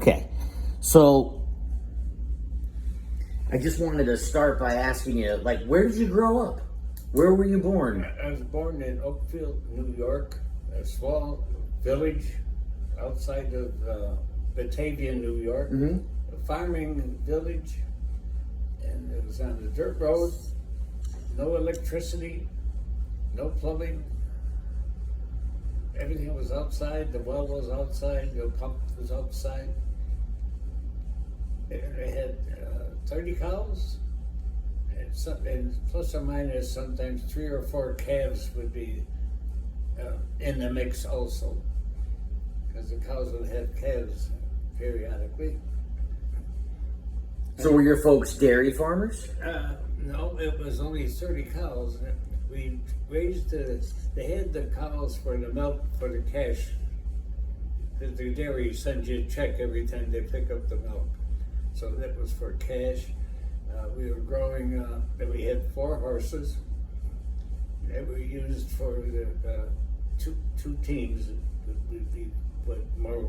Okay. So I just wanted to start by asking you, like, where did you grow up? Where were you born? I was born in Oakfield, New York, a small village outside of Batavia, New York, a farming village, and it was on a dirt road, no electricity, no plumbing. Everything was outside, the well was outside, the pump was outside. They had 30 cows, and plus or minus sometimes 3 or 4 calves would be in the mix also, because the cows would have calves periodically. So were your folks dairy farmers? No, it was only 30 cows. We raised they had the cows for the milk, for the cash, because the dairy sends you a check every time they pick up the milk. So that was for cash. We were growing, we had 4 horses that were used for the two teams, would be what more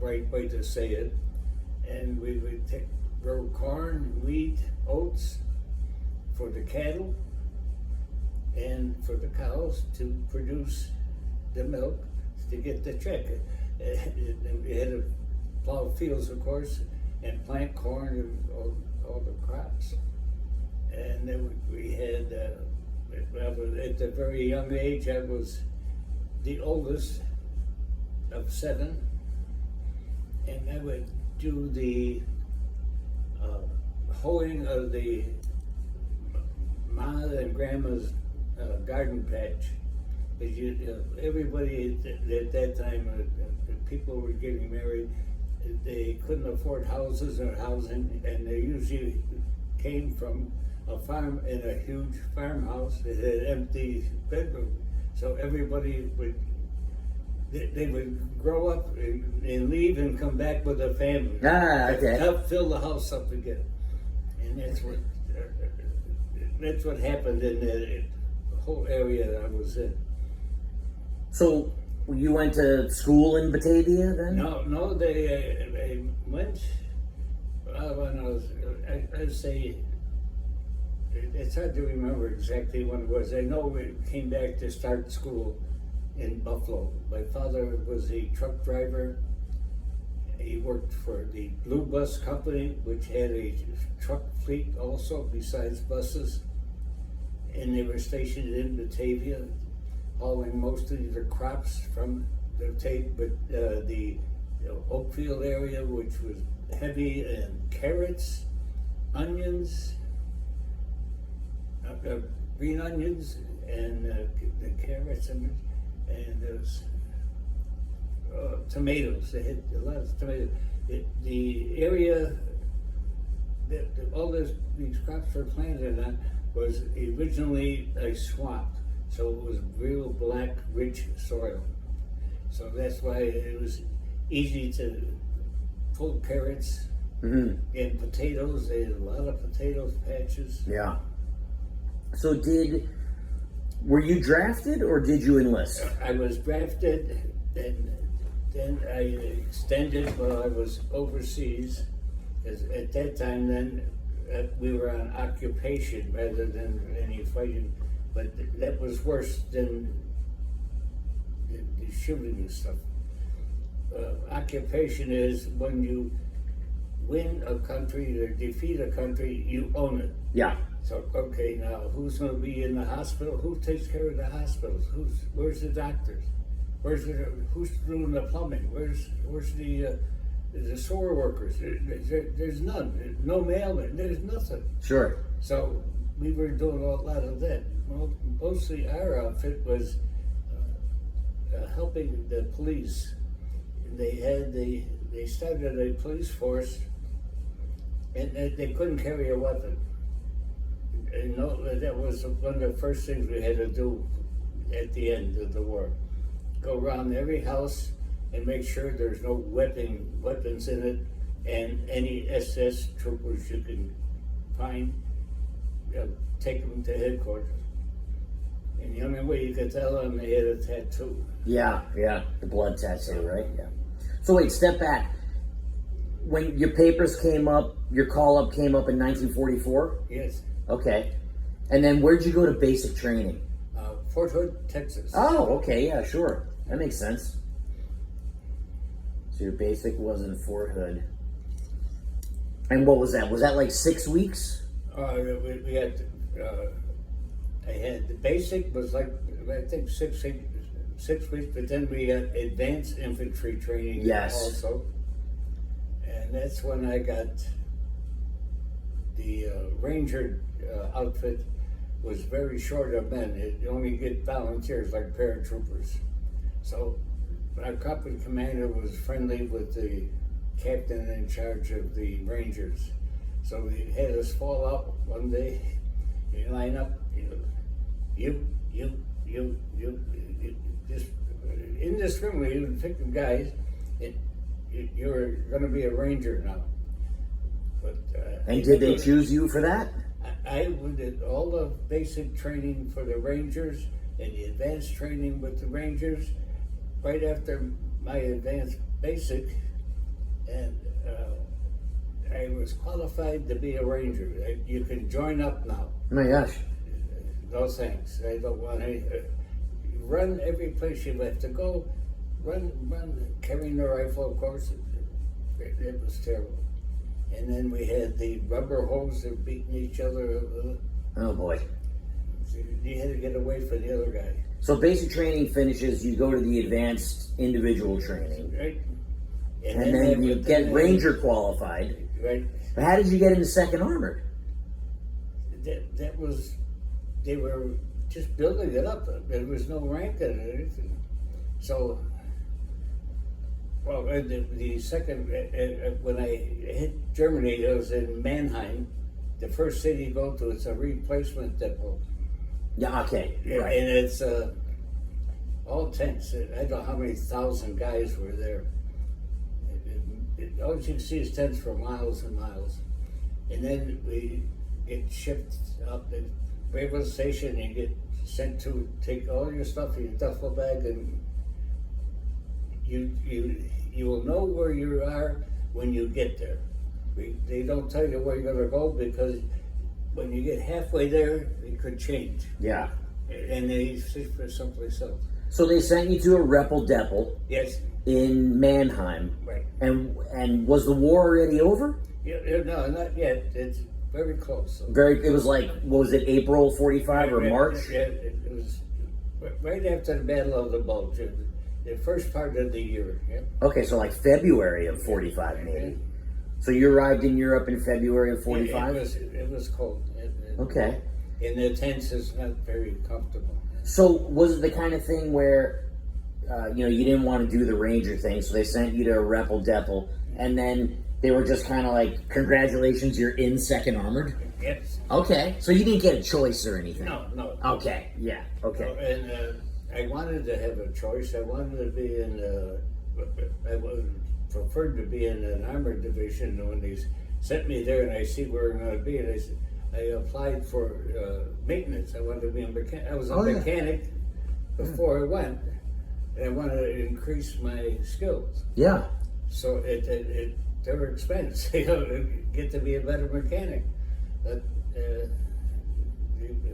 right way to say it. And we would grow corn, wheat, oats for the cattle and for the cows to produce the milk to get the check. We had to plow fields, of course, and plant corn and all the crops. And then we had, at a very young age, I was the oldest of 7, and I would do the hoeing of the Ma and Grandma's garden patch. Everybody at that time, people were getting married. They couldn't afford houses or housing, and they usually came from a farm in a huge farmhouse that had empty bedroom. So everybody they would grow up and leave and come back with a family. Okay. Help fill the house up again, and that's what happened in the whole area that I was in. So you went to school in Batavia then? No, they went when I'd say, it's hard to remember exactly when it was. I know we came back to start school in Buffalo. My father was a truck driver. He worked for the Blue Bus Company, which had a truck fleet also besides buses. And they were stationed in Batavia, hauling mostly the crops from the Oakfield area, which was heavy in carrots, onions, green onions, and the carrots and those tomatoes. They had a lot of tomatoes. The area that all these crops were planted on was originally a swamp. So it was real black, rich soil. So that's why it was easy to pull carrots and potatoes. They had a lot of potato patches. Yeah. So were you drafted or did you enlist? I was drafted, and then I extended while I was overseas. Because at that time then, we were on occupation rather than any fighting. But that was worse than the shooting and stuff. Occupation is when you win a country or defeat a country, you own it. Yeah. So, okay, now who's going to be in the hospital? Who takes care of the hospitals? Where's the doctors? Who's doing the plumbing? Where's the sewer workers? There's none. No mailman. There's nothing. Sure. So we were doing a lot of that. Mostly our outfit was helping the police. They started a police force, and they couldn't carry a weapon. And that was one of the first things we had to do at the end of the war. Go around every house and make sure there's no weapons in it, and any SS troopers you can find, take them to headquarters. And the only way you could tell them, they had a tattoo. Yeah, the blood tattoo, right? Yeah. So wait, step back. when your papers came up, your call up came up in 1944. Yes. Okay, and then where'd you go to basic training? Fort Hood, Texas. Oh, okay, yeah, sure, that makes sense. So your basic was in Fort Hood, and what was that? Was that like 6 weeks? We had. I had the basic was like I think 6 weeks, but then we had advanced infantry training. Yes. Also, and that's when I got the Ranger outfit. Was very short of men. It only get volunteers like paratroopers. So our company commander was friendly with the captain in charge of the Rangers. So he had us fall out one day. You line up, you, just indiscriminately, you would pick the guys. You're going to be a Ranger now. But, And did they choose you for that? I did all the basic training for the Rangers and the advanced training with the Rangers right after my advanced basic, and I was qualified to be a Ranger. You can join up now. Oh my gosh. No thanks. I don't want any. Run every place you have to go. Run, carrying the rifle, of course. It was terrible. And then we had the rubber hose that beating each other. Oh boy. You had to get away from the other guy. So basic training finishes, you go to the advanced individual training. Right. And then you get Ranger qualified. Right. But how did you get into 2nd Armored? That was, they were just building it up. There was no rank in it or anything. So, well, the second, when I hit Germany, I was in Mannheim. The first city you go to, it's a replacement depot. Yeah, okay, right. And it's all tents. I don't know how many thousand guys were there. All you can see is tents for miles and miles. And then we get shipped up at Railroad Station and get sent to take all your stuff in your duffel bag, and you will know where you are when you get there. They don't tell you where you're going to go, because when you get halfway there, it could change. Yeah. And they search for someplace else. So they sent you to a Repel Depot. Yes. In Mannheim. Right. And was the war already over? Yeah, no, not yet. It's very close. So. It was like, what was it, April 45 or March? Yeah, it was right after the Battle of the Bulge, the first part of the year. Yeah. Okay, so like February of 45 maybe. Yeah. So you arrived in Europe in February of 45? It was cold. Okay. And the tents is not very comfortable. So was it the kind of thing where, you didn't want to do the Ranger thing, so they sent you to a Repel Depot, and then they were just kind of like, congratulations, you're in 2nd Armored? Yes. Okay, so you didn't get a choice or anything? No. Okay, yeah, okay. And I wanted to have a choice. I wanted to be I preferred to be in an armored division. When they sent me there and I see where I'm going to be, and I applied for maintenance. I wanted to be a mechanic. I was a mechanic before I went, and I wanted to increase my skills. Yeah. So their expense, get to be a better mechanic. But they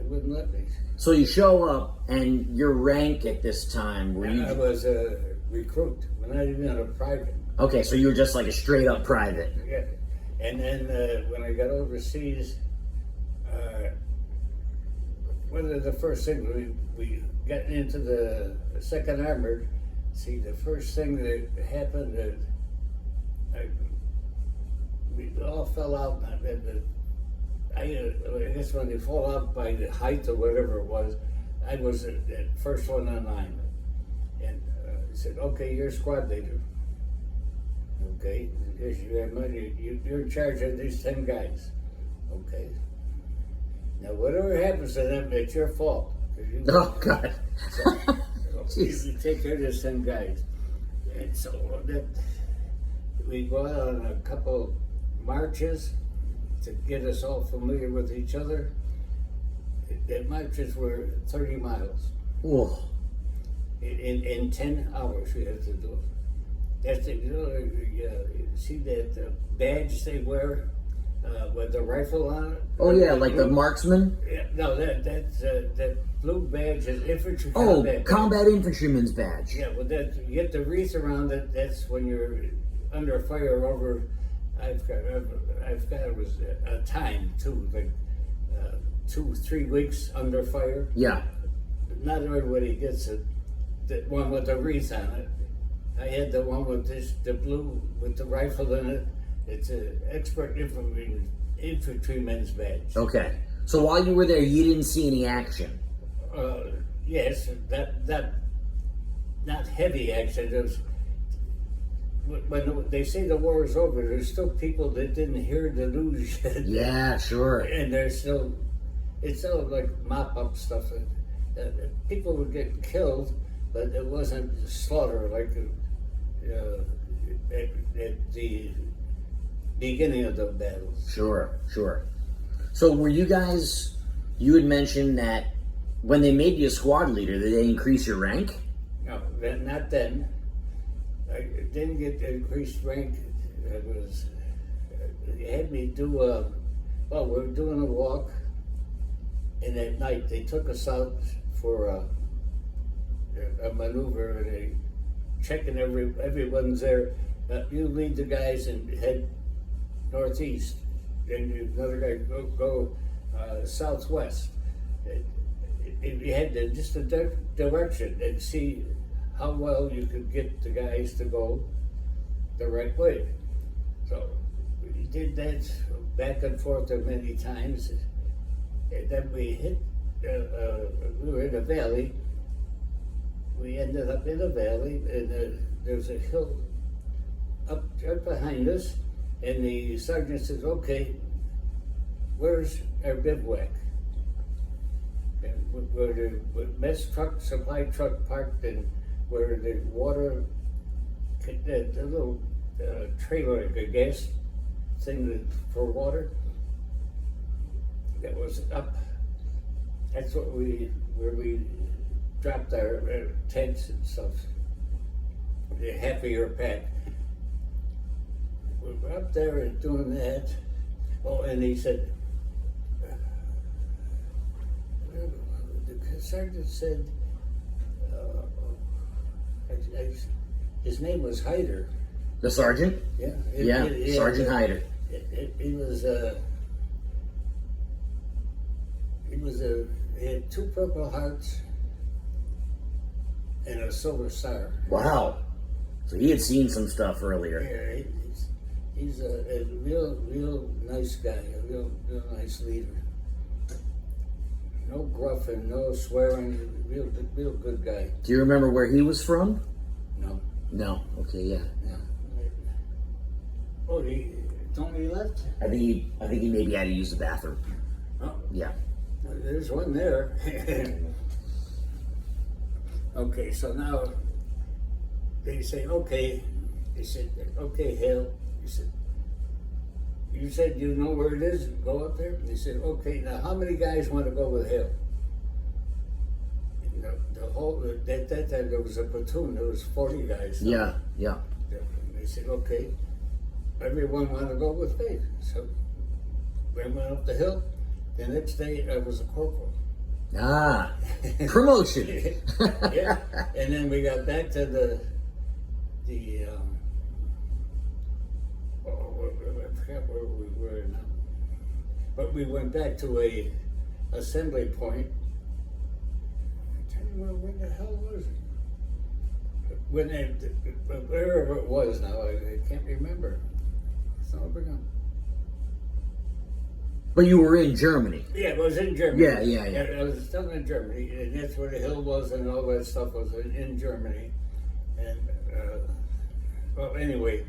wouldn't let me. So you show up, and your rank at this time, I was a recruit. I'm not even a private. Okay, so you were just like a straight up private. Yeah. And then when I got overseas, one of the first things we got into the 2nd Armored. See, the first thing that happened, we all fell out. I guess when they fall out by the height or whatever it was, I was the first one on line. And he said, okay, you're squad leader. Okay, because you have money, you're in charge of these 10 guys. Okay. Now, whatever happens to them, it's your fault. Oh, God. So you take care of these 10 guys. And so we go out on a couple marches to get us all familiar with each other. The marches were 30 miles. Whoa. In 10 hours we had to do it. That's it. You know, see that badge they wear with the rifle on it? Oh yeah, like the marksman. Yeah, no, that blue badge is infantry Oh, combat badge. combat infantryman's badge. Yeah, well, that you get the wreath around it. That's when you're under fire over. I've got it was a time too, like 2-3 weeks under fire. Yeah. Not everybody gets it. The one with the wreath on it. I had the one with the blue with the rifle in it. It's an expert infantryman's badge. Okay. So while you were there, you didn't see any action. Yes, that not heavy action. There's when they say the war is over, there's still people that didn't hear the news yet. Yeah, sure. And there's still, it's still like mop up stuff. People would get killed, but it wasn't slaughter like at the beginning of the battles. Sure, sure. So were you guys? You had mentioned that when they made you a squad leader, did they increase your rank? No, not then. I didn't get increased rank. It was, they had me do we were doing a walk, and at night they took us out for a maneuver, and they checking everyone's there. You lead the guys and head northeast, and another guy go southwest. You had to just a direction and see how well you could get the guys to go the right way. So we did that back and forth many times. And then we hit, we were in a valley. We ended up in a valley, and there's a hill up behind us, and the sergeant says, okay, where's our bivouac? And where the mess truck, supply truck parked, and where the water, the little trailer, like a gas thing for water, that was up. That's where we dropped our tents and stuff. The half-a-year pack. We were up there and doing that. Oh, and he said, the sergeant said, his name was Hyder. The sergeant? Yeah. Sergeant Hyder. He had 2 Purple Hearts and a Silver Star. Wow. So he had seen some stuff earlier. Yeah, he's a real nice guy, a real nice leader. No gruffing, no swearing, real good guy. Do you remember where he was from? No. No. Okay, yeah. Oh, Tony left? I think he maybe had to use the bathroom. Oh, Yeah. there's one there. Okay, so now they say, okay. They said, okay, Hale. He said, you said you know where it is? Go up there? And they said, okay, now how many guys want to go with Hale? The whole, at that time there was a platoon, there was 40 guys. Yeah. And they said, okay, everyone want to go with me. So we went up the hill. The next day I was a corporal. Ah, promotion. Yeah, and then we got back to the I forgot where we were now, but we went back to a assembly point. I tell you where the hell was it? Wherever it was now, I can't remember. It's all gone. But you were in Germany. Yeah, it was in Germany. Yeah. I was still in Germany, and that's where the hill was, and all that stuff was in Germany. And well, anyway,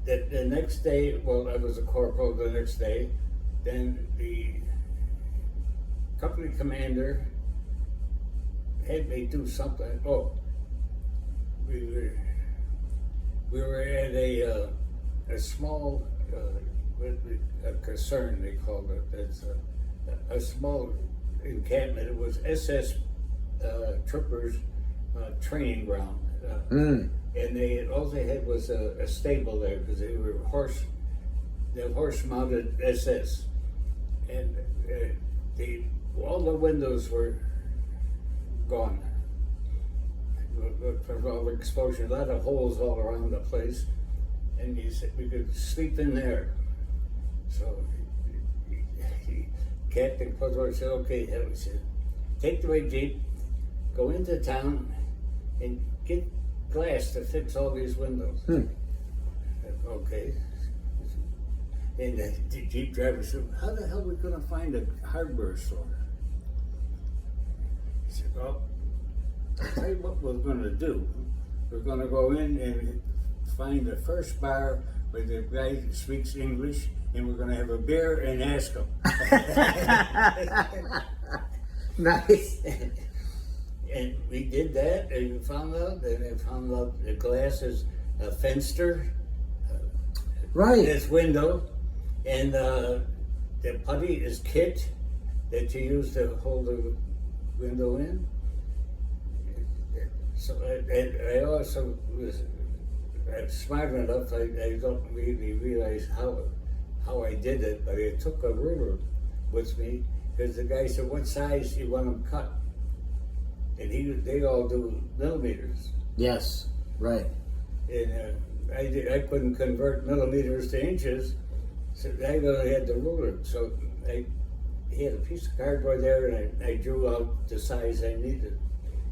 the next day, well, I was a corporal the next day. Then the company commander had me do something. Oh, we were at a small. A concern, they called it. It's a small encampment. It was SS troopers training ground. and all they had was a stable there because they were horse-mounted SS, and all the windows were gone from all the exposure. A lot of holes all around the place, and he said we could sleep in there. So Captain Cosworth said, "Okay, Hale," he said, "take the red Jeep, go into town, and get glass to fix all these windows." Okay. And the Jeep driver said, "How the hell are we going to find a hardware store?" He said, "Well, I'll tell you what we're going to do. We're going to go in and find the first bar where the guy speaks English, and we're going to have a beer and ask him." Nice. And we did that, and we found out the glass is a fenster, Right. this window, and the putty is kit that you use to hold the window in. So I also was smart enough. I don't really realize how I did it, but I took a ruler with me because the guy said, "What size do you want them cut?" And they all do millimeters. Yes. Right. And I couldn't convert millimeters to inches, so I only had the ruler. So he had a piece of cardboard there, and I drew out the size I needed,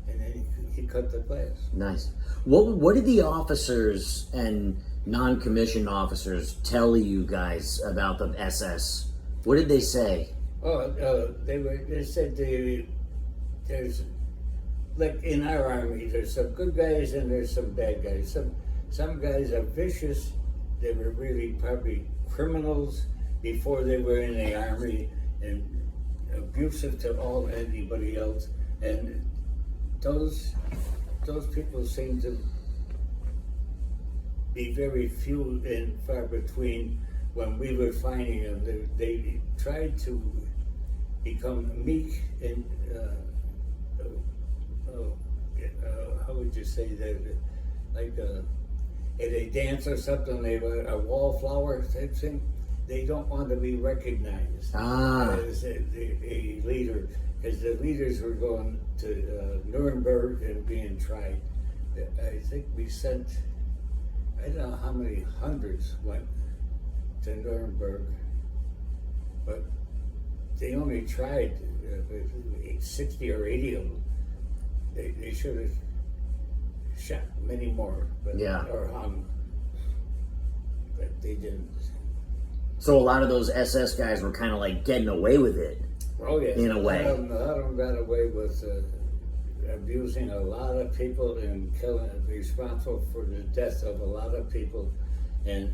and then he cut the glass. Nice. What did the officers and non-commissioned officers tell you guys about the SS? What did they say? Oh, they said there's, like in our army, there's some good guys and there's some bad guys. Some guys are vicious. They were really probably criminals before they were in the army and abusive to anybody else. And those people seem to be very few and far between when we were finding them. They tried to become meek and how would you say that? Like at a dance or something, they were a wallflower type thing. They don't want to be recognized as a leader, because the leaders were going to Nuremberg and being tried. I think we sent, I don't know how many hundreds went to Nuremberg, but they only tried 60 or 80 of them. They should have shot many more, but or hung, but they didn't. So a lot of those SS guys were kind of like getting away with it. Oh yes, in a way. A lot of them got away with abusing a lot of people and responsible for the death of a lot of people. And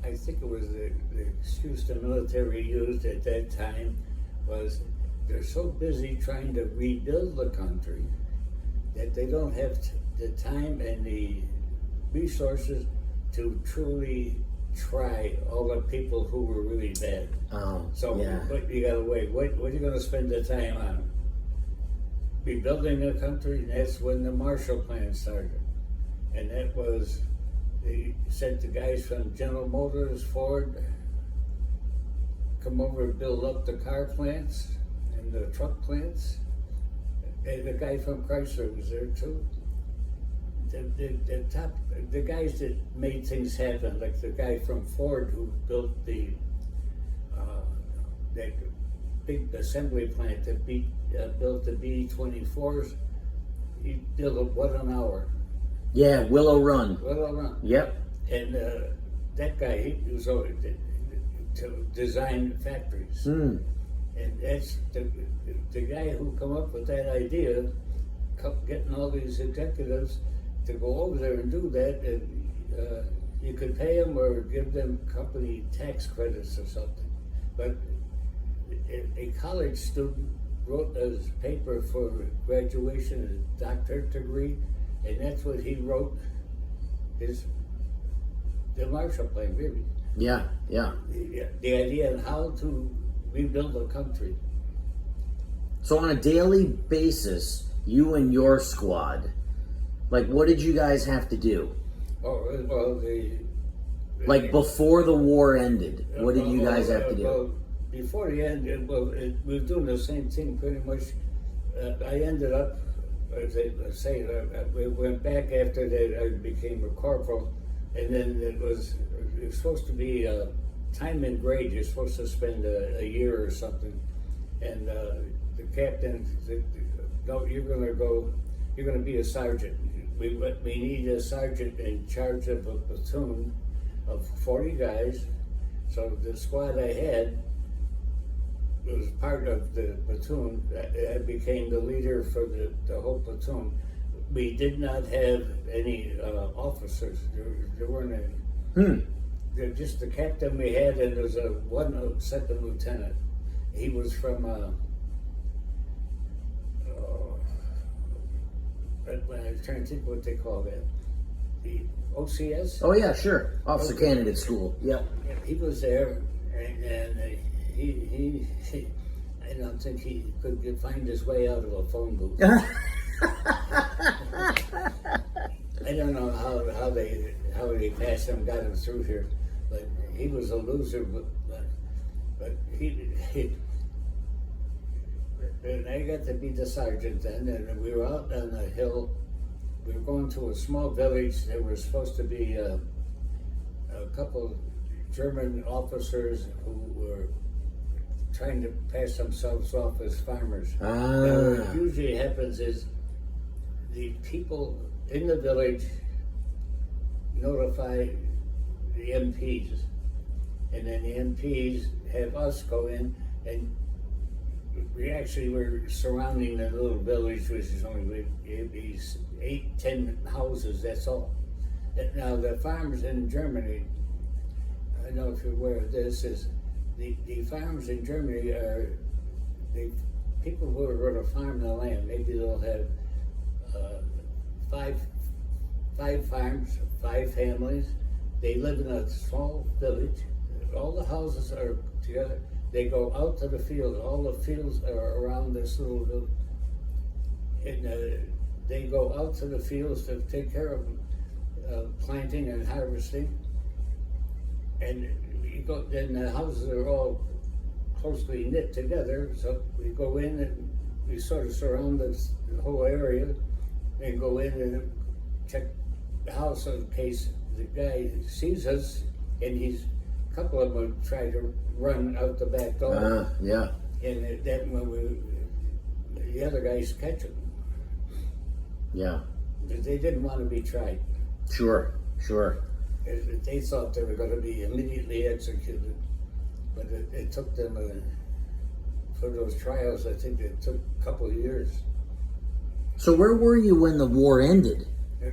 I think it was the excuse the military used at that time was they're so busy trying to rebuild the country that they don't have the time and the resources to truly try all the people who were really bad. But you gotta wait. What are you gonna spend the time on? Rebuilding the country? And that's when the Marshall Plan started. And that was, they sent the guys from General Motors, Ford, come over and build up the car plants and the truck plants. And the guy from Chrysler was there too. The guys that made things happen, like the guy from Ford who built that big assembly plant that built the B-24s, he built it what an hour. Yeah, Willow Run. Willow Run. Yep. And that guy, he was always to design factories. And that's the guy who come up with that idea, getting all these executives to go over there and do that, and you could pay them or give them company tax credits or something. But a college student wrote a paper for graduation, a doctorate degree, and that's what he wrote, the Marshall Plan, really. Yeah. The idea of how to rebuild a country. So on a daily basis, you and your squad, Like, what did you guys have to do? Oh, well, Like, before the war ended, what did you guys have to do? Well, before the end, we were doing the same thing pretty much. I ended up, as I say, we went back after that. I became a corporal, and then it was supposed to be time and grade. You're supposed to spend a year or something, and the captain said, "No, you're going to go. You're going to be a sergeant. We need a sergeant in charge of a platoon of 40 guys." So the squad I had was part of the platoon. I became the leader for the whole platoon. We did not have any officers. There weren't any. Just the captain we had, and there was one second lieutenant. He was from I was trying to think what they call that. The OCS? Oh yeah, sure. Officer Candidate School. Yep. Yeah, he was there, and he I don't think he could find his way out of a phone booth. I don't know how they passed him, got him through here, but he was a loser. But he and I got to be the sergeant then, and we were out on the hill. We were going to a small village. There were supposed to be a couple German officers who were trying to pass themselves off as farmers. Now, what usually happens is the people in the village notify the MPs, and then the MPs have us go in, and we actually were surrounding the little village, which is only maybe 8-10 houses, that's all. Now the farms in Germany, I don't know if you're aware of this, is the farms in Germany are the people who are going to farm the land. Maybe they'll have five farms, 5 families. They live in a small village. All the houses are together. They go out to the field. All the fields are around this little village. And they go out to the fields to take care of planting and harvesting. And you go, then the houses are all closely knit together. So we go in and we sort of surround the whole area and go in and check the house in case the guy sees us, and a couple of them try to run out the back door. Yeah. And then when the other guys catch them. Yeah. They didn't want to be tried. Sure. They thought they were going to be immediately executed, but it took them, for those trials, I think it took a couple of years. So where were you when the war ended?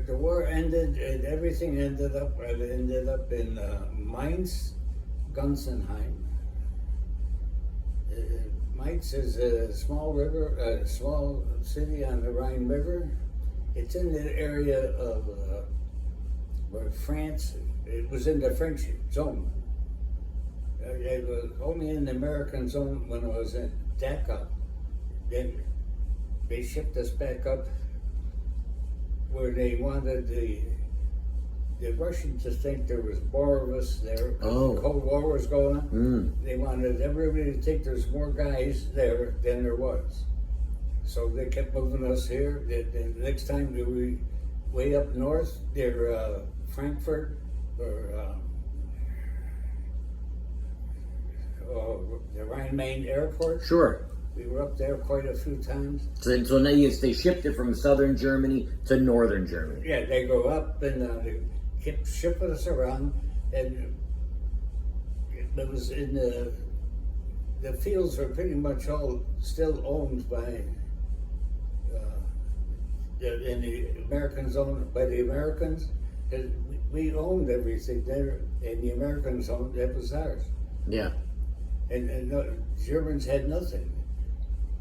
The war ended, and everything ended up in Mainz, Gunzenheim. Mainz is a small river, a small city on the Rhine River. It's in the area of where France, it was in the French zone. It was only in the American zone when I was in Dachau. Then they shipped us back up where they wanted the Russians to think there was more of us there. Oh. The Cold War was going on. They wanted everybody to think there's more guys there than there was. So they kept moving us here. The next time we way up north, they're Frankfurt or the Rhine-Main Airport. Sure. We were up there quite a few times. So now they shipped it from southern Germany to northern Germany. Yeah, they go up and they kept shipping us around, and it was in the fields were pretty much all still owned by in the American zone by the Americans. And we owned everything there, and the Americans owned that was ours. Yeah. And the Germans had nothing.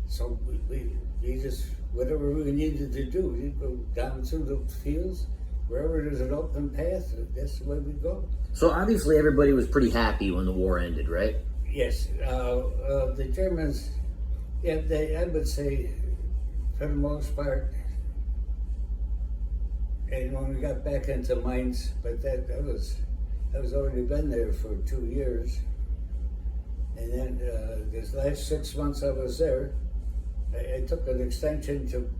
So we just, whatever we needed to do, we go down through the fields, wherever there's an open path, that's the way we go. So obviously everybody was pretty happy when the war ended, right? Yes, the Germans, I would say, for the most part, And when we got back into mines, but that was already been there for 2 years. And then this last 6 months I was there, I took an extension to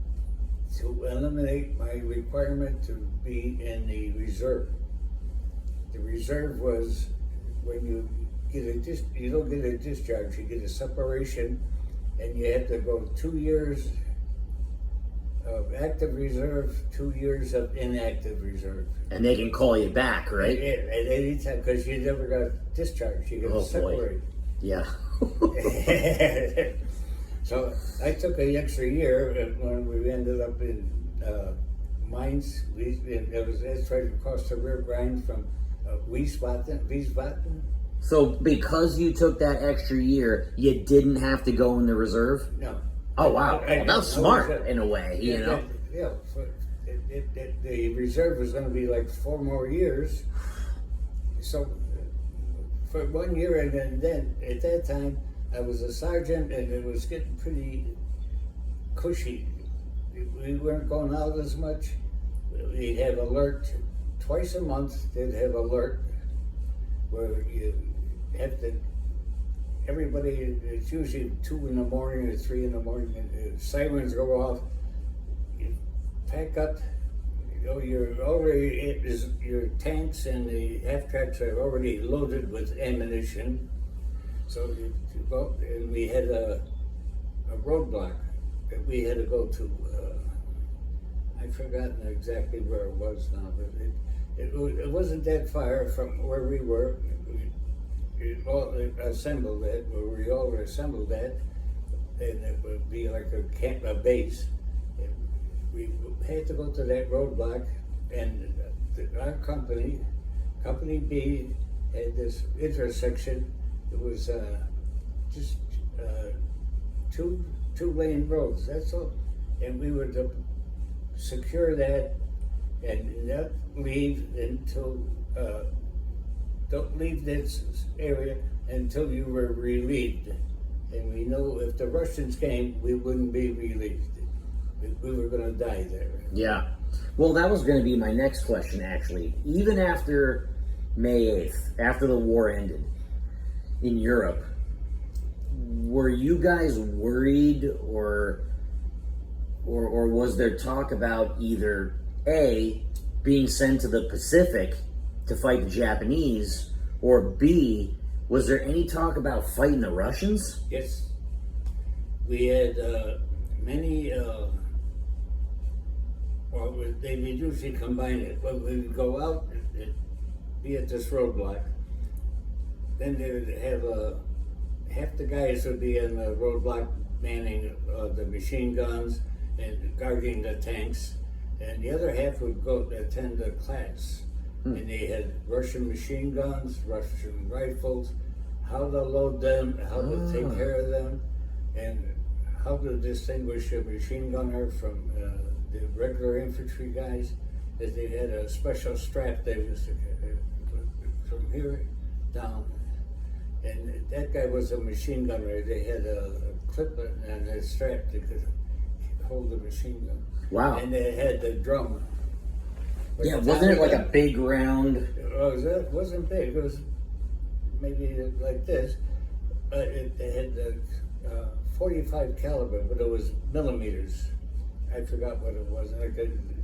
eliminate my requirement to be in the reserve. The reserve was when you don't get a discharge, you get a separation, and you have to go 2 years of active reserve, 2 years of inactive reserve. And they can call you back, right? Yeah, at any time, because you never got discharged. You got separated. Yeah. So I took an extra year when we ended up in mines. That's right across the Rio Grande from Wiesbaden. So because you took that extra year, you didn't have to go in the reserve? No. Oh, wow. Well, that's smart in a way, you know? Yeah. The reserve was going to be like 4 more years. So for 1 year, and then at that time, I was a sergeant, and it was getting pretty cushy. We weren't going out as much. We'd have alert twice a month. They'd have alert where you have to. Everybody. It's usually 2 in the morning or 3 in the morning. And sirens go off. You pack up. Your tanks and the half tracks are already loaded with ammunition. So you go, and we had a roadblock that we had to go to. I've forgotten exactly where it was now, but it wasn't that far from where we were. We all assembled at where we all were assembled at, and it would be like a base. And we had to go to that roadblock, and our company B, had this intersection. It was just 2-lane roads. That's all, and we were to secure that and not leave until don't leave this area until you were relieved. And we know if the Russians came, we wouldn't be relieved. We were going to die there. Yeah. Well, that was going to be my next question, actually. Even after May 8th, after the war ended in Europe, were you guys worried, or was there talk about either A, being sent to the Pacific to fight the Japanese, or B, was there any talk about fighting the Russians? Yes. We had many, they would usually combine it. When we would go out and be at this roadblock, then they would have half the guys would be in the roadblock manning the machine guns and guarding the tanks, and the other half would go attend the class. And they had Russian machine guns, Russian rifles, how to load them, how to take care of them, and how to distinguish a machine gunner from the regular infantry guys. That they had a special strap they used to from here down. And that guy was a machine gunner. They had a clip and a strap that could hold the machine gun. Wow. And they had the drum. Yeah, wasn't it like a big round? It wasn't big. It was maybe like this. It had the 45 caliber, but it was millimeters. I forgot what it was.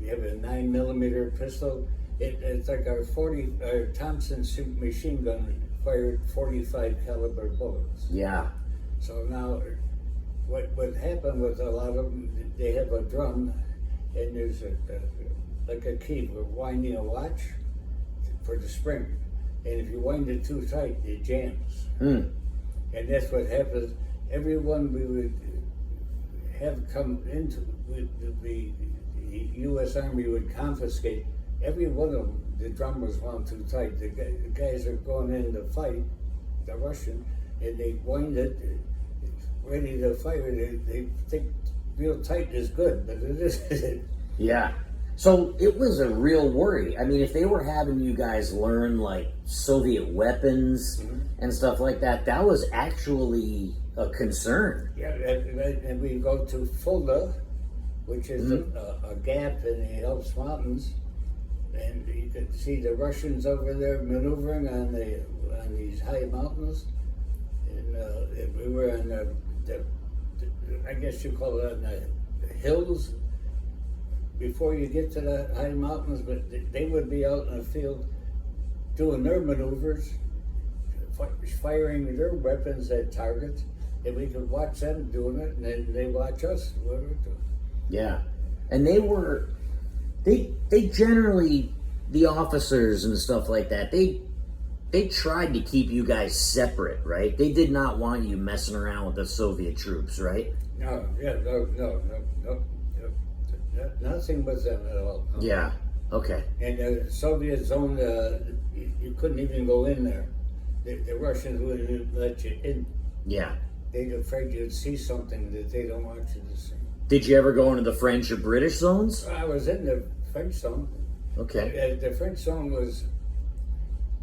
You have a 9mm pistol. It's like our Thompson machine gun fired 45 caliber bullets. Yeah. So now, what happened with a lot of them? They have a drum, and there's like a key for winding a watch for the spring. And if you wind it too tight, it jams. And that's what happens. Everyone we would have come into, the U.S. Army would confiscate. Every one of them, the drum was wound too tight. The guys are going in to fight the Russian, and they wind it ready to fire. They think real tight is good, but it isn't. Yeah. So it was a real worry. I mean, if they were having you guys learn like Soviet weapons and stuff like that, that was actually a concern. Yeah, and we go to Fulda, which is a gap in the Alps Mountains, and you could see the Russians over there maneuvering on these high mountains, and we were on the I guess you call it on the hills before you get to the high mountains, but they would be out in the field doing their maneuvers, firing their weapons at targets, and we could watch them doing it, and then they watch us what we're doing. Yeah, and they generally, the officers and stuff like that, they tried to keep you guys separate, right? They did not want you messing around with the Soviet troops, right? No, nothing but them at all. No. Yeah. Okay. And the Soviet zone, you couldn't even go in there. The Russians wouldn't let you in. Yeah. They're afraid you'd see something that they don't want you to see. Did you ever go into the French or British zones? I was in the French zone. Okay. The French zone was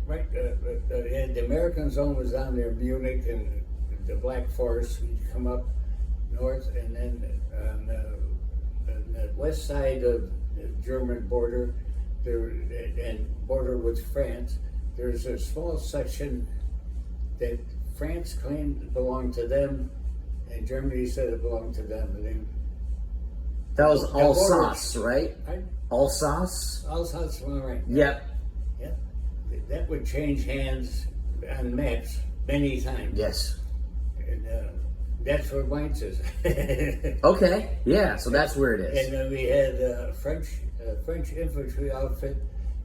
right. The American zone was down there, Munich and the Black Forest. We'd come up north, and then on the west side of the German border, and border with France, there's a small section that France claimed belonged to them, and Germany said it belonged to them. And then That was Alsace, right? Right? Alsace? Alsace, right? Yep. Yeah. That would change hands on maps many times. Yes. And that's where Mainz is. Okay. Yeah. So that's where it is. And then we had French infantry outfit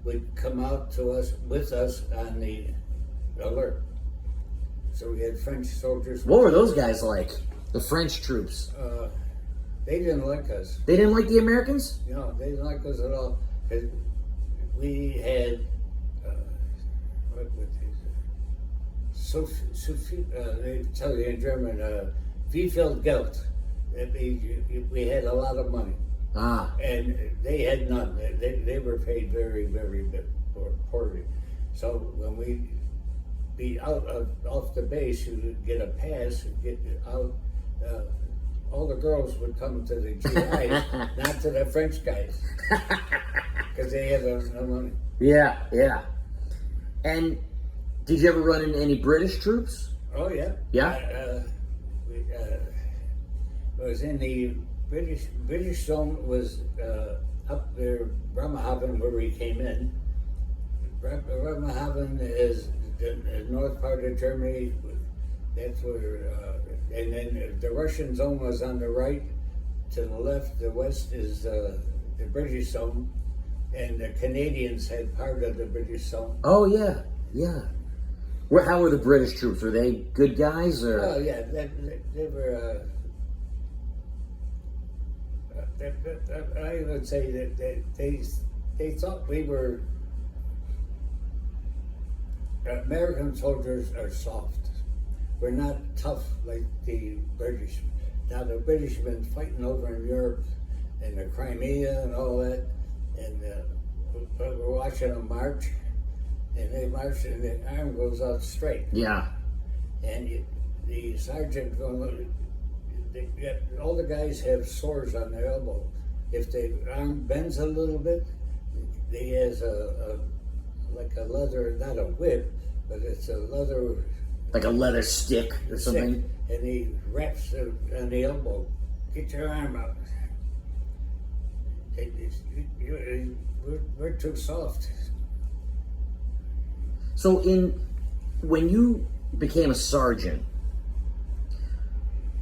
would come out to us with us on the alert. So we had French soldiers. What were those guys like? The French troops. They didn't like us. They didn't like the Americans? No, they didn't like us at all. 'Cause we had what would they tell you in German, wie viel Geld. That means we had a lot of money. Ah. And they had none. They were paid very, very poorly. So when we be off the base, you would get a pass and get out. All the girls would come to the GIs, not to the French guys, because they had no money. Yeah. Yeah. And did you ever run into any British troops? Oh yeah. Yeah. It was in the British zone was up there, Bremerhaven, where we came in. Bremerhaven is the north part of Germany. That's where, and then the Russian zone was on the right. To the left, the west is the British zone, and the Canadians had part of the British zone. Oh yeah. Yeah. How were the British troops? Were they good guys or? Oh yeah, they were. I would say that they thought we were. American soldiers are soft. We're not tough like the British. Now the British have been fighting over in Europe and the Crimea and all that, and we're watching them march, and they march and the arm goes out straight. Yeah. And the sergeant going, all the guys have sores on their elbow. If the arm bends a little bit, he has like a leather, not a whip, but it's a leather. Like a leather stick or something? And he wraps it on the elbow. Get your arm out. We're too soft. So when you became a sergeant,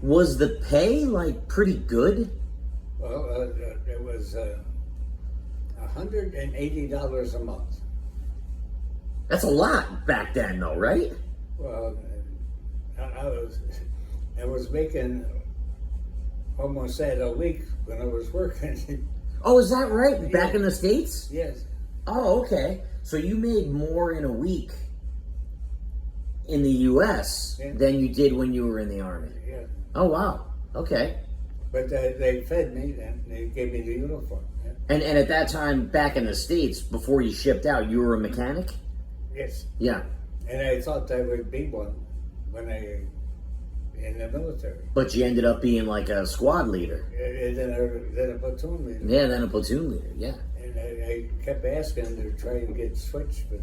was the pay like pretty good? Well, it was $180 a month. That's a lot back then, though, right? Well, I was making almost that a week when I was working. Oh, is that right? Back in the States? Yes. Oh, okay. So you made more in a week in the U.S. than you did when you were in the Army? Yeah. Oh, wow. Okay. But they fed me and they gave me the uniform. Yeah. And at that time, back in the States, before you shipped out, you were a mechanic? Yes. Yeah. And I thought I would be one when in the military. But you ended up being like a squad leader. And then a platoon leader. Yeah, then a platoon leader, yeah. And And I kept asking them to try and get switched, but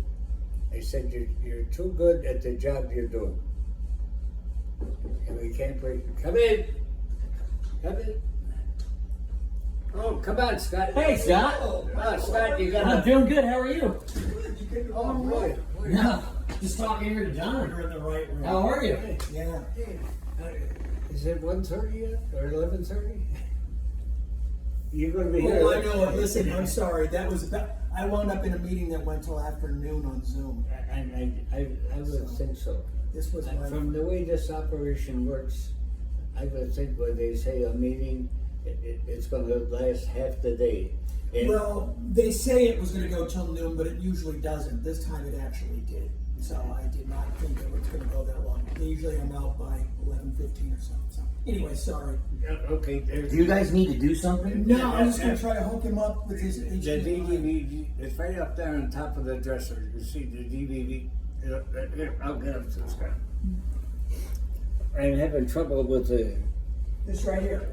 they said you're too good at the job you're doing. And we can't break. Come in. Come in. Oh, come on, Scott. Hey, Scott. Oh, Scott, you got. I'm doing good. How are you? Oh, boy. No, just talking here to John. You're in the right room. How are you? Yeah. Is it 1:30 yet or 11:30? You're going to be here. Oh, I know. Listen, I'm sorry. That was about. I wound up in a meeting that went till afternoon on Zoom. I would think so. This was my. From the way this operation works, I would think when they say a meeting, it's going to last half the day. And Well, they say it was going to go till noon, but it usually doesn't. This time it actually did. So I did not think it was going to go that long. Usually I'm out by 11:15 or so. So anyway, sorry. okay, Do you guys need to do something? No, I'm just going to try to hook him up with his the HDMI. DVD, it's right up there on top of the dresser. You see the DVD? Here, I'll get up to this guy. I'm having trouble with the. This right here.